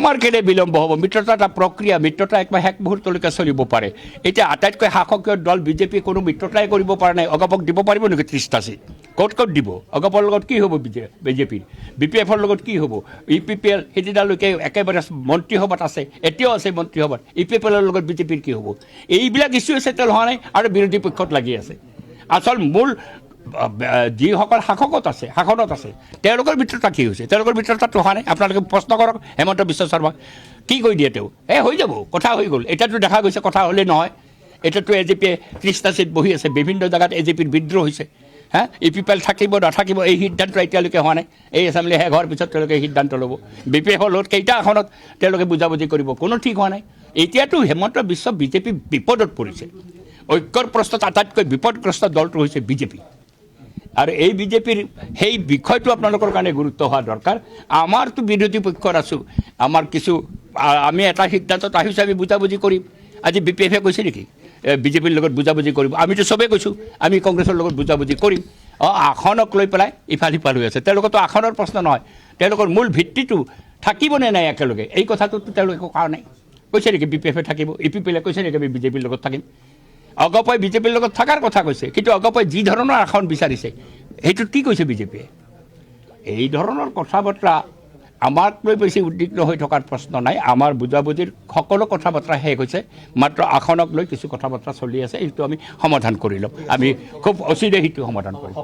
আমাৰ কেলে বিলম্ব হ'ব মিত্ৰতা এটা প্ৰক্ৰিয়া মিত্ৰতা একমাহ শেষ মুহূৰ্তলৈকে চলিব পাৰে এতিয়া আটাইতকৈ শাসকীয় দল বিজেপি কোনো মিত্ৰতাই কৰিব পৰা নাই অগপক দিব পাৰিব নেকি 30টা চিট ক'ত দিব অগপৰ লগত কি হ'ব বিজেপিৰ BPFৰ লগত কি হ'ব UPPL সেইদিনালৈকে একেবাৰে মন্ত্ৰীসভাত আছে এতিয়াও আছে মন্ত্ৰীসভাত UPPLৰ লগত বিজেপিৰ কি হ'ব এইবিলাক ইছ্যু চেটেল হোৱা নাই আৰু বিৰোধী পক্ষত লাগি আছে আচল মূল যিসকল শাসনত আছে তেওঁলোকৰ মিত্ৰতা কি হৈছে তেওঁলোকৰ মিত্ৰতাটো হোৱা নাই আপোনালোকে প্ৰশ্ন কৰক হেমন্ত বিশ্ব শৰ্মাক কি কৈ দিয়ে তেওঁ হৈ যাব কথা হৈ গ'ল এতিয়াতো দেখা গৈছে কথা হ'লে নহয় এতিয়াতো AJPয়ে 30টা চিট বহি আছে বিভিন্ন জেগাত AJPৰ বিদ্ৰোহ হৈছে UPPL থাকিব নাথাকিব এই সিদ্ধান্ত এতিয়ালৈকে হোৱা নাই এই এছেম্বলি শেষ হোৱাৰ পিছত তেওঁলোকে সিদ্ধান্ত ল'ব BPFৰ লগত কেইটা আসনত তেওঁলোকে বুজাবুজি কৰিব কোনো ঠিক হোৱা নাই এতিয়াতো হেমন্ত বিশ্ব বিজেপি বিপদত পৰিছে ঐক্যৰ প্ৰশ্নত আটাইতকৈ বিপদগ্ৰস্ত দলটো হৈছে বিজেপি আৰু এই বিজেপিৰ সেই বিষয়টো আপোনালোকৰ কাৰণে গুৰুত্ব হোৱা দৰকাৰ আমাৰতো বিৰোধী পক্ষৰ আছোঁ আমাৰ কিছু আমি এটা সিদ্ধান্তত আহিছোঁ আমি বুজাবুজি কৰিম আজি BPFে কৈছে নেকি বিজেপিৰ লগত বুজাবুজি কৰিব আমিতো চবেই কৈছোঁ আমি কংগ্ৰেছৰ লগত বুজাবুজি কৰিম আসনক লৈ পেলাই ইফাল সিফাল হৈ আছে তেওঁলোকৰতো আসনৰ প্ৰশ্ন নহয় তেওঁলোকৰ মূল ভিত্তিটো থাকিবনে নাই একেলগে এই কথাটোতো তেওঁলোকে কোৱা নাই কৈছে নেকি BPFে থাকিব UPPলে কৈছে নেকি আমি বিজেপিৰ লগত থাকিম অগপই বিজেপিৰ লগত থকাৰ কথা কৈছে কিন্তু অগপই যি ধৰণৰ আসন বিচাৰিছে সেইটো কি কৈছে বিজেপিয়ে এই ধৰণৰ কথা বতৰা আমাক লৈ বেছি উদ্বিগ্ন হৈ থকাৰ প্ৰশ্ন নাই আমাৰ বুজাবুজিৰ সকলো কথা বতৰা শেষ হৈছে মাত্ৰ আসনক লৈ কিছু কথা বতৰা চলি আছে এইটো আমি সমাধান কৰি ল'ম আমি খুব অচিৰে সেইটো সমাধান কৰিম